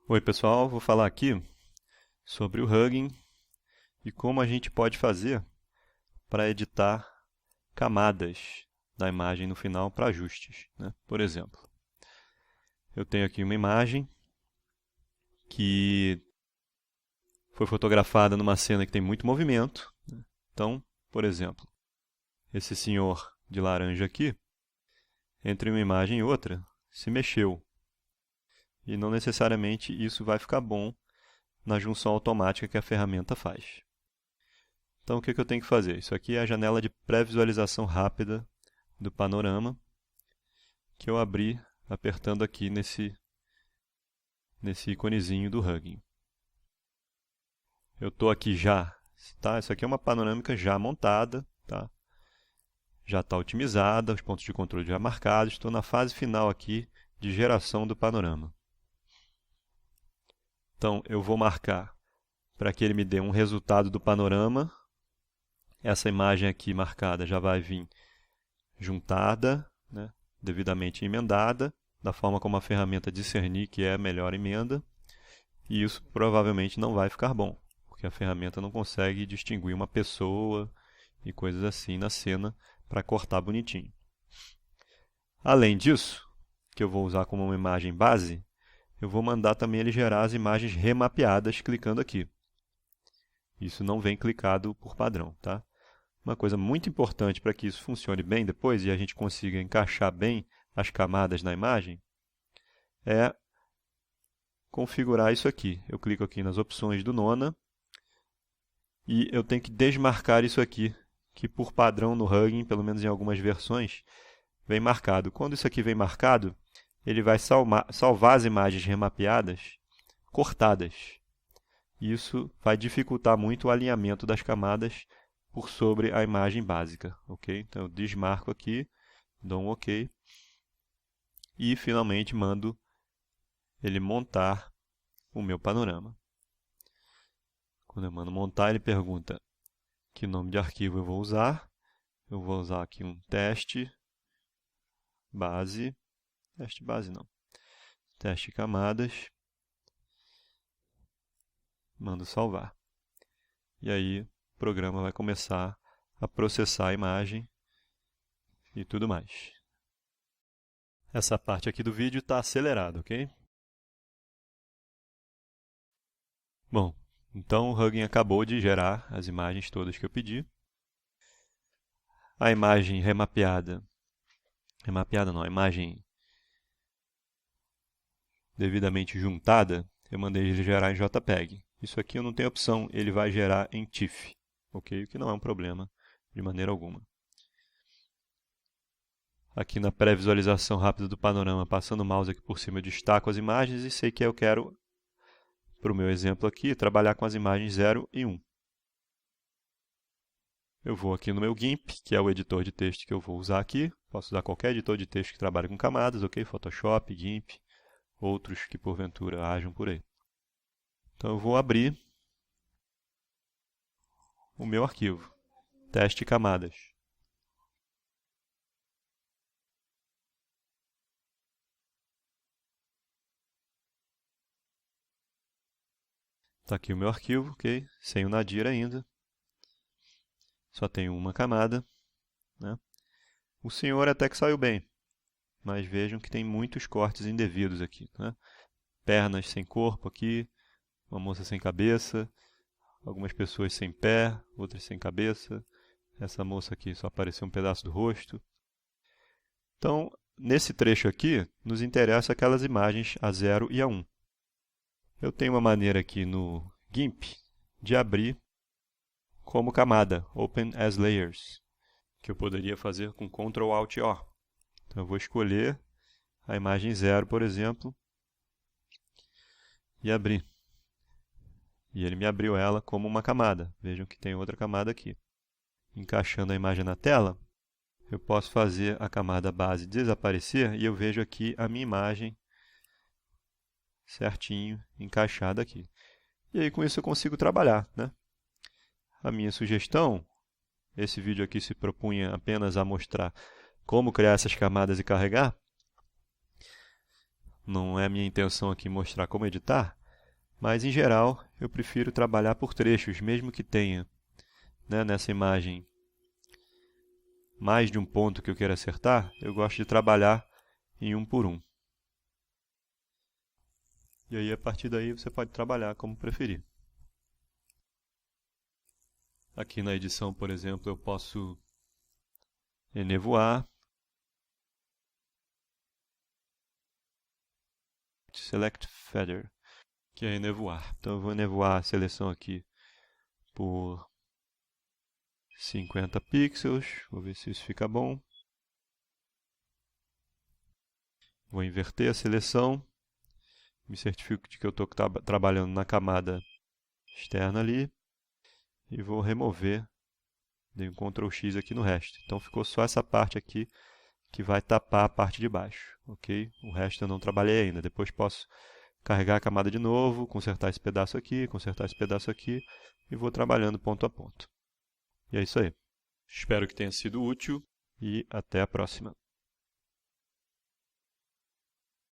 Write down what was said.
Oi pessoal, vou falar aqui sobre o Hugging e como a gente pode fazer para editar camadas da imagem no final para ajustes, né? Por exemplo, eu tenho aqui uma imagem que foi fotografada numa cena que tem muito movimento, né? Então, por exemplo, esse senhor de laranja aqui, entre uma imagem e outra, se mexeu. E não necessariamente isso vai ficar bom na junção automática que a ferramenta faz. Então, o que eu tenho que fazer? Isso aqui é a janela de pré-visualização rápida do panorama, que eu abri apertando aqui nesse iconezinho do Hugging. Eu estou aqui já, tá? Isso aqui é uma panorâmica já montada, tá? Já está otimizada, os pontos de controle já marcados. Estou na fase final aqui de geração do panorama. Então, eu vou marcar para que ele me dê um resultado do panorama. Essa imagem aqui marcada já vai vir juntada, né, devidamente emendada, da forma como a ferramenta discernir que é a melhor emenda. E isso provavelmente não vai ficar bom, porque a ferramenta não consegue distinguir uma pessoa e coisas assim na cena para cortar bonitinho. Além disso, que eu vou usar como uma imagem base, eu vou mandar também ele gerar as imagens remapeadas clicando aqui. Isso não vem clicado por padrão, tá? Uma coisa muito importante para que isso funcione bem depois e a gente consiga encaixar bem as camadas na imagem é configurar isso aqui. Eu clico aqui nas opções do Nona e eu tenho que desmarcar isso aqui, que por padrão no Hugging, pelo menos em algumas versões, vem marcado. Quando isso aqui vem marcado, ele vai salvar as imagens remapeadas cortadas. Isso vai dificultar muito o alinhamento das camadas por sobre a imagem básica, ok? Então eu desmarco aqui, dou um ok e finalmente mando ele montar o meu panorama. Quando eu mando montar, ele pergunta que nome de arquivo eu vou usar. Eu vou usar aqui um teste base não, teste camadas, mando salvar. E aí o programa vai começar a processar a imagem e tudo mais. Essa parte aqui do vídeo está acelerada, ok? Bom, então o Hugging acabou de gerar as imagens todas que eu pedi. A imagem remapeada não, a imagem devidamente juntada, eu mandei ele gerar em JPEG. Isso aqui eu não tenho opção, ele vai gerar em TIFF, ok? O que não é um problema de maneira alguma. Aqui na pré-visualização rápida do panorama, passando o mouse aqui por cima, eu destaco as imagens e sei que eu quero, para o meu exemplo aqui, trabalhar com as imagens 0 e 1. Eu vou aqui no meu GIMP, que é o editor de texto que eu vou usar aqui. Posso usar qualquer editor de texto que trabalhe com camadas, ok? Photoshop, GIMP, outros que porventura hajam por aí. Então eu vou abrir o meu arquivo, teste camadas. Está aqui o meu arquivo, ok? Sem o nadir ainda. Só tenho uma camada, né? O senhor até que saiu bem, mas vejam que tem muitos cortes indevidos aqui, né? Pernas sem corpo aqui, uma moça sem cabeça, algumas pessoas sem pé, outras sem cabeça. Essa moça aqui só apareceu um pedaço do rosto. Então, nesse trecho aqui, nos interessa aquelas imagens a 0 e a 1. Eu tenho uma maneira aqui no GIMP de abrir como camada, Open as Layers, que eu poderia fazer com Ctrl Alt O. Então eu vou escolher a imagem 0, por exemplo, e abrir. E ele me abriu ela como uma camada. Vejam que tem outra camada aqui. Encaixando a imagem na tela, eu posso fazer a camada base desaparecer e eu vejo aqui a minha imagem certinho, encaixada aqui. E aí com isso eu consigo trabalhar, né? A minha sugestão, esse vídeo aqui se propunha apenas a mostrar como criar essas camadas e carregar. Não é a minha intenção aqui mostrar como editar, Mas, em geral, eu prefiro trabalhar por trechos, mesmo que tenha, né, nessa imagem mais de um ponto que eu queira acertar, eu gosto de trabalhar em um por um. E aí, a partir daí, você pode trabalhar como preferir. Aqui na edição, por exemplo, eu posso enevoar, Select Feather, que é enevoar. Então eu vou enevoar a seleção aqui por 50 pixels, vou ver se isso fica bom. Vou inverter a seleção, me certifico de que eu estou trabalhando na camada externa ali, e vou remover, dei um Ctrl X aqui no resto. Então ficou só essa parte aqui que vai tapar a parte de baixo, ok? O resto eu não trabalhei ainda, depois posso carregar a camada de novo, consertar esse pedaço aqui, e vou trabalhando ponto a ponto. E é isso aí. Espero que tenha sido útil e até a próxima.